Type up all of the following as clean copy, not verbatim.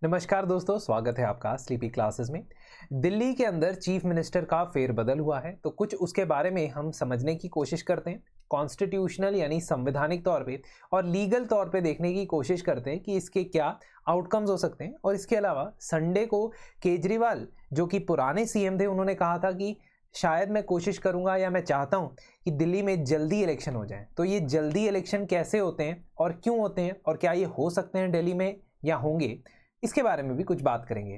नमस्कार दोस्तों, स्वागत है आपका स्लीपी क्लासेस में। दिल्ली के अंदर चीफ मिनिस्टर का फेरबदल हुआ है, तो कुछ उसके बारे में हम समझने की कोशिश करते हैं। कॉन्स्टिट्यूशनल यानी संवैधानिक तौर पे और लीगल तौर पे देखने की कोशिश करते हैं कि इसके क्या आउटकम्स हो सकते हैं। और इसके अलावा संडे को केजरीवाल, जो कि पुराने सीएम थे, उन्होंने कहा था कि शायद मैं कोशिश करूंगा या मैं चाहता हूं कि दिल्ली में जल्दी इलेक्शन हो जाए। तो ये जल्दी इलेक्शन कैसे होते हैं और क्यों होते हैं और क्या ये हो सकते हैं दिल्ली में या होंगे, इसके बारे में भी कुछ बात करेंगे।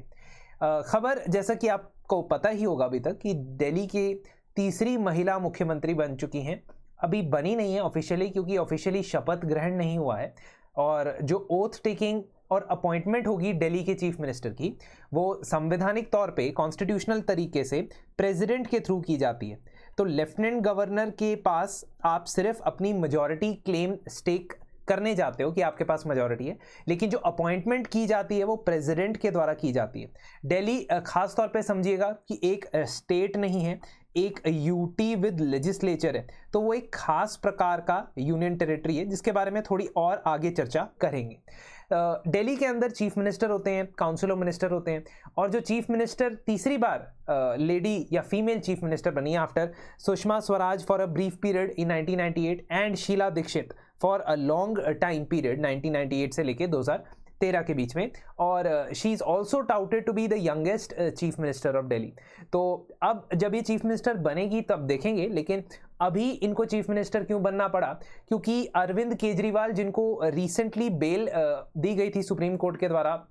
खबर जैसा कि आपको पता ही होगा अभी तक कि दिल्ली की तीसरी महिला मुख्यमंत्री बन चुकी हैं। अभी बनी नहीं है ऑफिशियली, क्योंकि ऑफिशियली शपथ ग्रहण नहीं हुआ है। और जो ओथ टेकिंग और अपॉइंटमेंट होगी दिल्ली के चीफ मिनिस्टर की, वो संवैधानिक तौर पे कॉन्स्टिट्यूशनल तरीके से प्रेसिडेंट के थ्रू की जाती है। तो लेफ्टिनेंट गवर्नर के पास आप सिर्फ अपनी मेजॉरिटी क्लेम स्टेक करने जाते हो कि आपके पास मेजॉरिटी है, लेकिन जो अपॉइंटमेंट की जाती है वो प्रेसिडेंट के द्वारा की जाती है। दिल्ली खास तौर पे समझिएगा कि एक स्टेट नहीं है, एक यूटी विद लेजिस्लेचर है। तो वो एक खास प्रकार का यूनियन टेरिटरी है, जिसके बारे में थोड़ी और आगे चर्चा करेंगे। दिल्ली के अंदर चीफ मिनिस्टर होते हैं, काउंसिल ऑफ मिनिस्टर होते हैं, और जो चीफ मिनिस्टर तीसरी बार लेडी या फीमेल चीफ मिनिस्टर बनी after Sushma Swaraj for a brief period in 1998 and Sheila Dikshit for a long time period 1998 से लेके 2013 के बीच में। और she is also touted to be the youngest chief minister of Delhi. तो अब जब ये चीफ मिनिस्टर बनेगी तब देखेंगे, लेकिन अभी इनको चीफ मिनिस्टर क्यों बनना पड़ा? क्योंकि अरविंद केजरीवाल, जिनको रिसेंटली बेल दी गई थी सुप्रीम कोर्ट के द्वारा,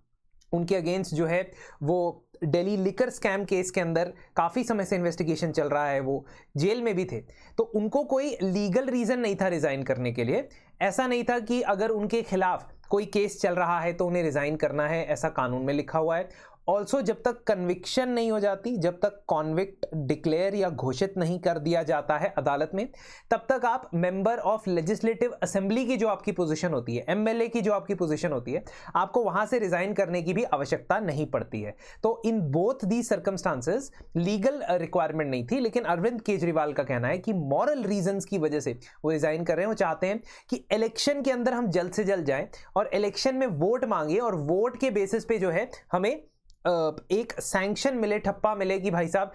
उनके अगेंस्ट जो है वो दिल्ली लिकर स्कैम केस के अंदर काफ़ी समय से इन्वेस्टिगेशन चल रहा है, वो जेल में भी थे। तो उनको कोई लीगल रीज़न नहीं था रिज़ाइन करने के लिए। ऐसा नहीं था कि अगर उनके खिलाफ कोई केस चल रहा है तो उन्हें रिज़ाइन करना है, ऐसा कानून में लिखा हुआ है। ऑल्सो जब तक कन्विक्शन नहीं हो जाती, जब तक कॉन्विक्ट डिक्लेयर या घोषित नहीं कर दिया जाता है अदालत में, तब तक आप मेंबर ऑफ लेजिस्लेटिव असेंबली की जो आपकी पोजीशन होती है, एमएलए की जो आपकी पोजीशन होती है, आपको वहां से रिजाइन करने की भी आवश्यकता नहीं पड़ती है। तो in both the circumstances legal requirement नहीं थी, लेकिन अरविंद केजरीवाल का कहना है कि मॉरल रीजंस की वजह से वो रिजाइन कर रहे हैं। वो चाहते हैं कि इलेक्शन के अंदर हम जल्द से जल्द जाएं और इलेक्शन में वोट मांगे, और वोट के बेसिस पे जो है हमें एक सैंक्शन मिले, ठप्पा मिले कि भाई साहब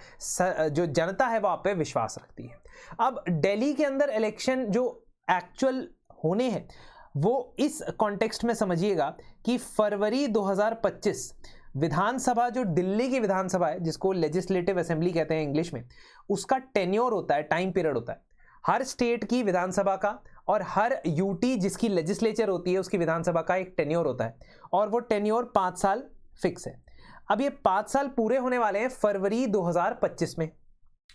जो जनता है वो आप पे विश्वास रखती है। अब दिल्ली के अंदर इलेक्शन जो एक्चुअल होने हैं वो इस कॉन्टेक्स्ट में समझिएगा कि फरवरी 2025 विधानसभा, जो दिल्ली की विधानसभा है, जिसको लेजिस्लेटिव असेंबली कहते हैं इंग्लिश में, उसका टेन्योर होता है, टाइम पीरियड होता है हर स्टेट की विधानसभा का, और हर यूटी जिसकी लेजिस्लेचर होती है उसकी विधानसभा का एक टेन्योर होता है, और वो टेन्योर 5 साल फिक्स है। अब ये 5 साल पूरे होने वाले हैं फरवरी 2025 में,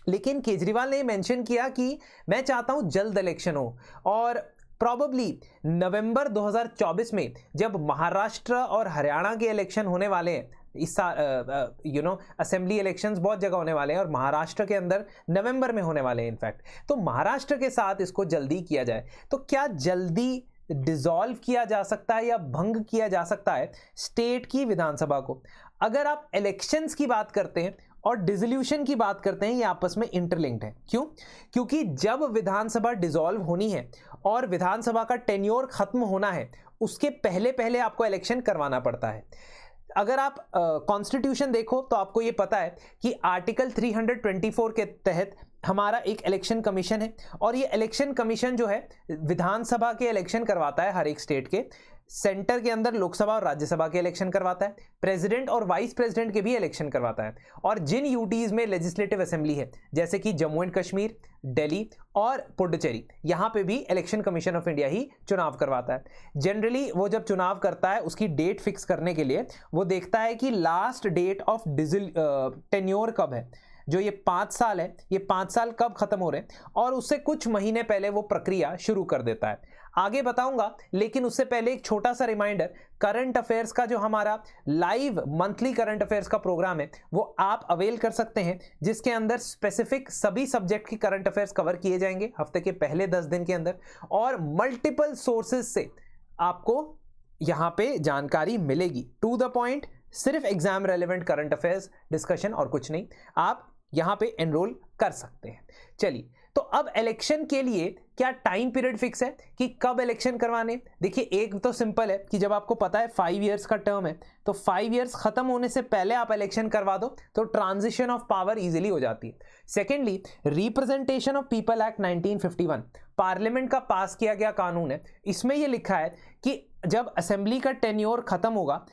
लेकिन केजरीवाल ने मेंशन किया कि मैं चाहता हूं जल्द इलेक्शन हो, और प्रॉबेबली नवंबर 2024 में जब महाराष्ट्र और हरियाणा के इलेक्शन होने वाले हैं, इस साल असेंबली इलेक्शंस बहुत जगह होने वाले हैं, और महाराष्ट्र के अंदर नवंबर में होने वाले हैं इनफैक्ट। तो महाराष्ट्र के साथ इसको जल्दी किया जाए। तो क्या जल्दी डिसॉल्व किया जा सकता है या भंग किया जा सकता है स्टेट की विधानसभा को? अगर आप इलेक्शंस की बात करते हैं और डिसोल्यूशन की बात करते हैं, ये आपस में इंटरलिंक्ड है। क्यों? क्योंकि जब विधानसभा डिसॉल्व होनी है और विधानसभा का टेन्योर खत्म होना है, उसके पहले पहले आपको इलेक्शन करवाना पड़ता है। अगर आप कॉन्स्टिट्यूशन देखो तो आपको ये पता है कि आर्टिकल 324 के तहत हमारा एक इलेक्शन कमीशन है, और ये इलेक्शन कमीशन जो है विधानसभा के इलेक्शन करवाता है हर एक स्टेट के, सेंटर के अंदर लोकसभा और राज्यसभा के इलेक्शन करवाता है, प्रेसिडेंट और वाइस प्रेसिडेंट के भी इलेक्शन करवाता है। और जिन यूटीज में लेजिस्लेटिव असेंबली है, जैसे कि जम्मू एंड कश्मीर, दिल्ली और पुडुचेरी, यहाँ पे भी इलेक्शन कमीशन ऑफ इंडिया ही चुनाव करवाता है। जनरली वो जब चुनाव करता है उसकी डेट फिक्स करने के लिए वो देखता है कि लास्ट डेट ऑफ टेन्योर कब है, जो ये 5 साल है, ये 5 साल कब खत्म हो रहे हैं, और उससे कुछ महीने पहले वो प्रक्रिया शुरू कर देता है। आगे बताऊंगा, लेकिन उससे पहले एक छोटा सा रिमाइंडर, करंट अफेयर्स का जो हमारा लाइव मंथली करंट अफेयर्स का प्रोग्राम है वो आप अवेल कर सकते हैं, जिसके अंदर स्पेसिफिक सभी सब्जेक्ट की करंट अफेयर्स कवर किए जाएंगे हफ्ते के पहले 10 दिन के अंदर, और मल्टीपल सोर्सेज से आपको यहाँ पे जानकारी मिलेगी, टू द पॉइंट, सिर्फ exam relevant current affairs discussion और कुछ नहीं। आप यहाँ पे एनरोल कर सकते हैं। चलिए, तो अब इलेक्शन के लिए क्या टाइम पीरियड फिक्स है कि कब इलेक्शन करवाने? देखिए, एक तो सिंपल है कि जब आपको पता है 5 इयर्स का टर्म है तो 5 इयर्स खत्म होने से पहले आप इलेक्शन करवा दो तो ट्रांजिशन ऑफ पावर इजीली हो जाती है। Secondly, representation of people act 1951 parliament का पास किया गया कानून है। इसमें यह लिखा है कि जब असेंबली का टेन्योर खत्म होगा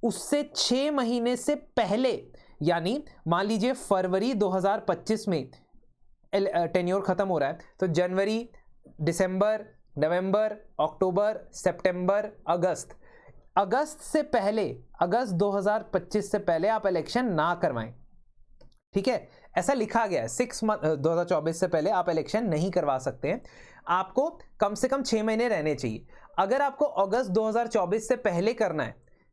उससे 6 महीने से पहले, यानी मान लीजिए फरवरी 2025 में टेन्योर खत्म हो रहा है तो जनवरी, दिसंबर, नवंबर, अक्टूबर, सितंबर, अगस्त से पहले, अगस्त 2025 से पहले आप इलेक्शन ना करवाएं। ठीक है, ऐसा लिखा गया है। 2024 से पहले आप इलेक्शन नहीं करवा सकते हैं, आपको कम से कम 6 महीने रहने चाहिए। अगर आपको अगस्त 2024 से पहले करना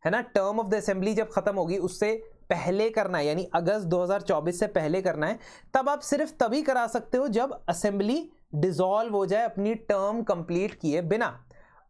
है ना, टर्म ऑफ द असेंबली जब खत्म होगी उससे पहले करना है, यानी अगस्त 2024 से पहले करना है, तब आप सिर्फ तभी करा सकते हो जब असेंबली डिसॉल्व हो जाए अपनी टर्म कंप्लीट किए बिना।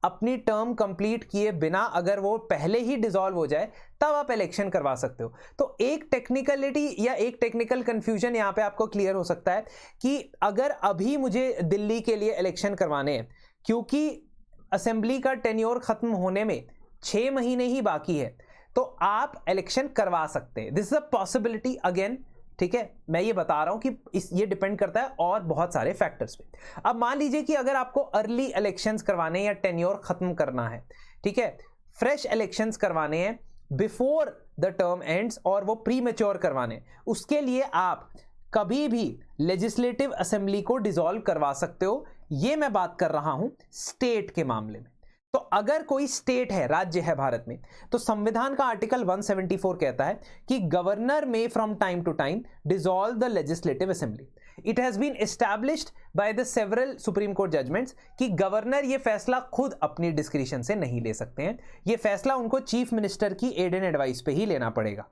अपनी टर्म कंप्लीट किए बिना अगर वो पहले ही डिसॉल्व हो जाए तब आप इलेक्शन करवा सकते हो। तो एक टेक्निकलिटी या एक टेक्निकल कंफ्यूजन यहाँ पे आपको क्लियर हो सकता है कि अगर अभी मुझे दिल्ली के लिए इलेक्शन करवाने हैं, क्योंकि असेंबली का टेन्योर खत्म होने में 6 महीने ही बाकी है, तो आप इलेक्शन करवा सकते हैं। This is a possibility again. ठीक है, मैं ये बता रहा हूं कि ये डिपेंड करता है और बहुत सारे फैक्टर्स पे। अब मान लीजिए कि अगर आपको अर्ली इलेक्शंस करवाने या टेन्योर खत्म करना है, ठीक है, फ्रेश इलेक्शंस करवाने हैं बिफोर द टर्म एंड्स और वो प्री मैच्योर करवाने, उसके लिए आप कभी भी लेजिस्लेटिव असेंबली को डिसॉल्व करवा सकते हो। ये मैं बात कर रहा हूं स्टेट के मामले में। तो अगर कोई स्टेट है, राज्य है भारत में, तो संविधान का आर्टिकल 174 कहता है कि गवर्नर में from time to time dissolve the legislative assembly. It has been established by the several supreme court judgments कि गवर्नर ये फैसला खुद अपनी डिस्क्रिशन से नहीं ले सकते हैं, ये फैसला उनको चीफ मिनिस्टर की एड एंड एडवाइस पे ही लेना पड़ेगा।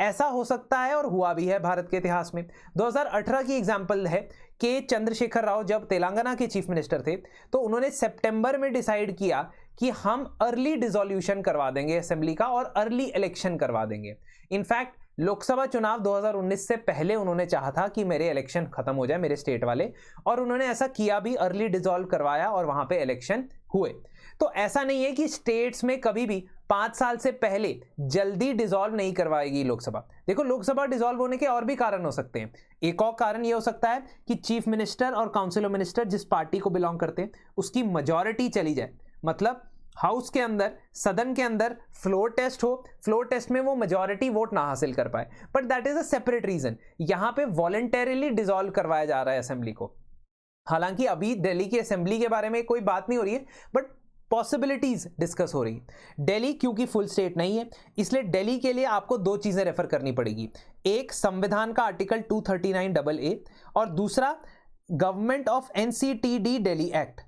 ऐसा हो सकता है और हुआ भी है भारत के इतिहास में। 2018 की एग्जाम्पल है के चंद्रशेखर राव जब तेलंगाना के चीफ मिनिस्टर थे तो उन्होंने सितंबर में डिसाइड किया कि हम अर्ली डिसोल्यूशन करवा देंगे असेंबली का और अर्ली इलेक्शन करवा देंगे। इनफैक्ट लोकसभा चुनाव 2019 से पहले उन्होंने चाहा था कि मेरे इलेक्शन खत्म हो जाए, मेरे स्टेट वाले, और उन्होंने ऐसा किया भी, अर्ली डिसॉल्व करवाया और वहां पे इलेक्शन हुए। तो ऐसा नहीं है कि स्टेट्स में कभी भी 5 साल से पहले जल्दी डिसॉल्व नहीं करवाएगी लोकसभा। देखो, लोकसभा डिसॉल्व होने के और भी कारण हो सकते हैं। एक और कारण यह हो सकता है कि चीफ मिनिस्टर और काउंसिल ऑफ मिनिस्टर जिस पार्टी को बिलोंग करते हैं उसकी मेजॉरिटी चली जाए, मतलब हाउस के अंदर, सदन के अंदर फ्लोर टेस्ट हो, फ्लोर टेस्ट में वो मेजॉरिटी वोट ना हासिल कर पाए, but that is a separate reason. यहां पे वॉलंटरीली डिसॉल्व करवाया जा रहा है असेंबली को। हालांकि अभी दिल्ली की असेंबली के बारे में कोई बात नहीं हो रही है, बट पॉसिबिलिटीज डिस्कस हो रही है। दिल्ली क्योंकि फुल स्टेट नहीं है, इसलिए दिल्ली के लिए आपको 2 चीजें रेफर करनी पड़ेगी। एक, संविधान का आर्टिकल 239AA और दूसरा government of NCTD Delhi act.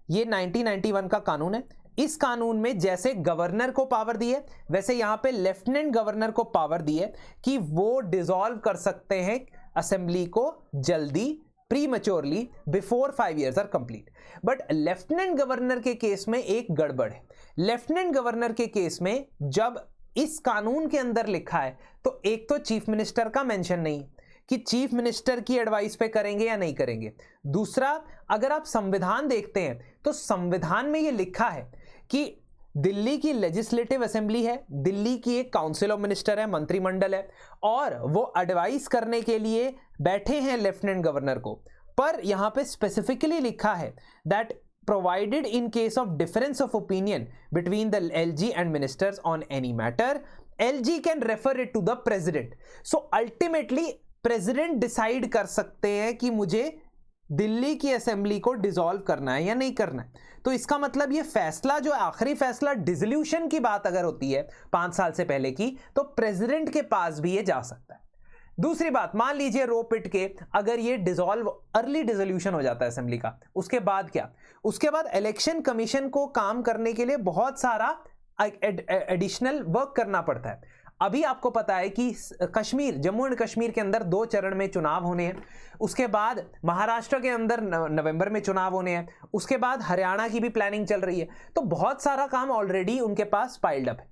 ये 1991 का कानून है। इस कानून में जैसे गवर्नर को पावर दी है वैसे यहां पे लेफ्टिनेंट गवर्नर को पावर दी है कि वो डिसॉल्व कर सकते हैं असेंबली को जल्दी, prematurely, before 5 years are complete. But lieutenant governor के केस में एक गड़बड़ है। लेफ्टिनेंट गवर्नर के केस में जब इस कानून के अंदर लिखा है तो एक तो चीफ मिनिस्टर का मेंशन नहीं कि चीफ मिनिस्टर की एडवाइस पे करेंगे या नहीं करेंगे। दूसरा, अगर आप संविधान देखते हैं तो संविधान में यह लिखा है कि दिल्ली की लेजिस्लेटिव असेंबली है, दिल्ली की एक काउंसिल ऑफ मिनिस्टर है, मंत्रिमंडल है, और वो एडवाइस करने के लिए बैठे हैं लेफ्टिनेंट गवर्नर को। पर यहां पे स्पेसिफिकली लिखा है that provided in case of difference of opinion between the LG and ministers on any matter, LG can refer it to the president. So ultimately president decide कर सकते हैं कि मुझे दिल्ली की असेंबली को डिसॉल्व करना है या नहीं करना है। तो इसका मतलब ये फैसला, जो आखिरी फैसला डिसोल्यूशन की बात अगर होती है 5 साल से पहले की, तो प्रेसिडेंट के पास भी ये जा सकता है। दूसरी बात, मान लीजिए रो पिट के अगर ये डिसॉल्व, अर्ली डिसोल्यूशन हो जाता है असेंबली का, उसके बाद क्या? उसके बाद इलेक्शन कमीशन को काम करने के लिए बहुत सारा एडिशनल वर्क करना पड़ता है। अभी आपको पता है कि कश्मीर, जम्मू एंड कश्मीर के अंदर 2 चरण में चुनाव होने हैं, उसके बाद महाराष्ट्र के अंदर नवंबर में चुनाव होने हैं, उसके बाद हरियाणा की भी प्लानिंग चल रही है। तो बहुत सारा काम ऑलरेडी उनके पास पाइल्ड अप है।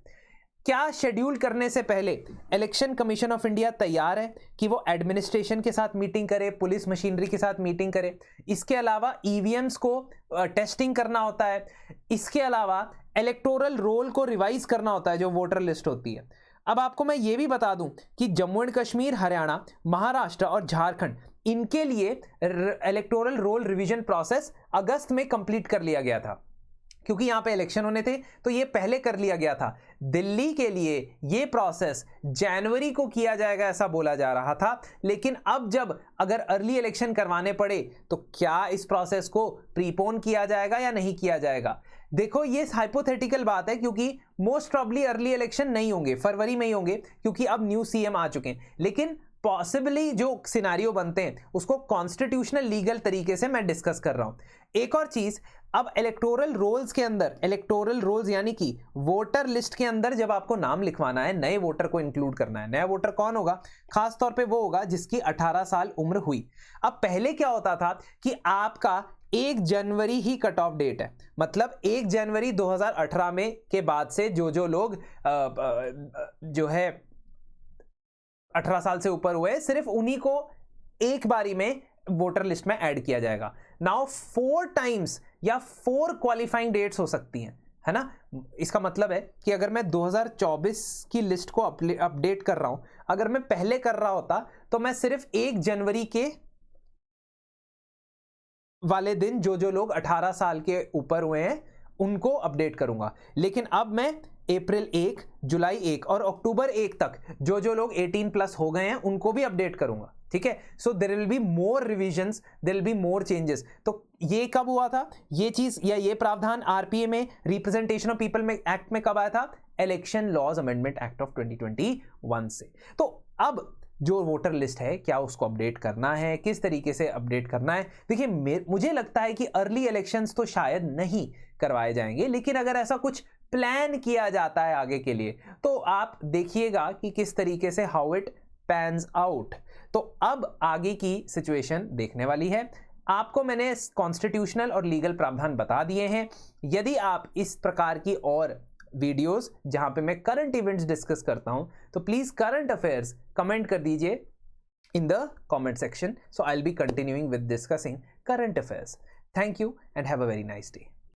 क्या शेड्यूल करने से पहले इलेक्शन कमीशन ऑफ इंडिया तैयार है कि वो एडमिनिस्ट्रेशन के साथ मीटिंग करे, पुलिस मशीनरी के साथ मीटिंग करे? इसके अलावा ईवीएम्स को टेस्टिंग करना होता है, इसके अलावा इलेक्टोरल रोल को रिवाइज करना होता है जो वोटर लिस्ट होती है। अब आपको मैं ये भी बता दूं कि जम्मू एंड कश्मीर, हरियाणा, महाराष्ट्र और झारखंड, इनके लिए इलेक्टोरल रोल रिवीजन प्रोसेस अगस्त में कंप्लीट कर लिया गया था, क्योंकि यहां पे इलेक्शन होने थे तो ये पहले कर लिया गया था। दिल्ली के लिए ये प्रोसेस जनवरी को किया जाएगा ऐसा बोला जा रहा था, लेकिन अब जब अगर अर्ली इलेक्शन करवाने पड़े तो क्या इस प्रोसेस को प्रीपोन किया जाएगा या नहीं किया जाएगा? देखो, ये हाइपोथेटिकल बात है, क्योंकि मोस्ट प्रॉब्ली अर्ली इलेक्शन नहीं होंगे, फरवरी में ही होंगे, क्योंकि अब न्यू सीएम आ चुके हैं। लेकिन पॉसिबली जो सिनारियो बनते हैं उसको कॉन्स्टिट्यूशनल लीगल तरीके से मैं डिस्कस कर रहा हूं। एक और चीज, अब इलेक्टोरल रोल्स के अंदर, इलेक्टोरल रोल्स यानी कि वोटर लिस्ट के अंदर जब आपको नाम लिखवाना है, नए वोटर को इंक्लूड करना है। नया वोटर कौन होगा? खास तौर पे वो होगा जिसकी 18 साल उम्र हुई। अब पहले क्या होता था कि आपका 1 जनवरी ही कट ऑफ डेट है, मतलब 1 जनवरी 2018 में के बाद से जो लोग जो है 18 साल से ऊपर हुए, सिर्फ उन्हीं को एक बारी में वोटर लिस्ट में ऐड किया जाएगा। नाउ 4 टाइम्स या 4 क्वालिफाइंग डेट्स हो सकती हैं, है ना? इसका मतलब है कि अगर मैं 2024 की लिस्ट को अपडेट कर रहा हूं, अगर मैं पहले कर रहा होता तो मैं सिर्फ 1 जनवरी के वाले दिन जो लोग 18 साल के ऊपर हुए हैं उनको अपडेट करूंगा। लेकिन अब मैं अप्रैल 1, जुलाई 1 और अक्टूबर 1 तक जो लोग 18 प्लस हो गए हैं उनको भी अपडेट करूंगा। ठीक है? So there will be more revisions, there will be more changes. तो ये कब हुआ था ये चीज, या ये प्रावधान आरपीए में, रिप्रेजेंटेशन ऑफ पीपल में एक्ट में कब आया था? Election laws amendment act of 2021 से। तो अब जो वोटर लिस्ट है, क्या उसको अपडेट करना है, किस तरीके से अपडेट करना है? देखिए, मुझे लगता है कि अर्ली इलेक्शंस तो शायद नहीं करवाए जाएंगे, लेकिन अगर ऐसा कुछ प्लान किया जाता है आगे के लिए तो आप देखिएगा कि किस तरीके से हाउ इट पैन्स आउट। तो अब आगे की सिचुएशन देखने वाली है। आपको मैंने कॉन्स्टिट्यूशनल और लीगल प्रावधान बता दिए हैं। यदि आप इस प्रकार की और वीडियोस जहां पे मैं करंट इवेंट्स डिस्कस करता हूं तो प्लीज करंट अफेयर्स कमेंट कर दीजिए in the comment section. So I'll be continuing with discussing current affairs. Thank you and have a very nice day.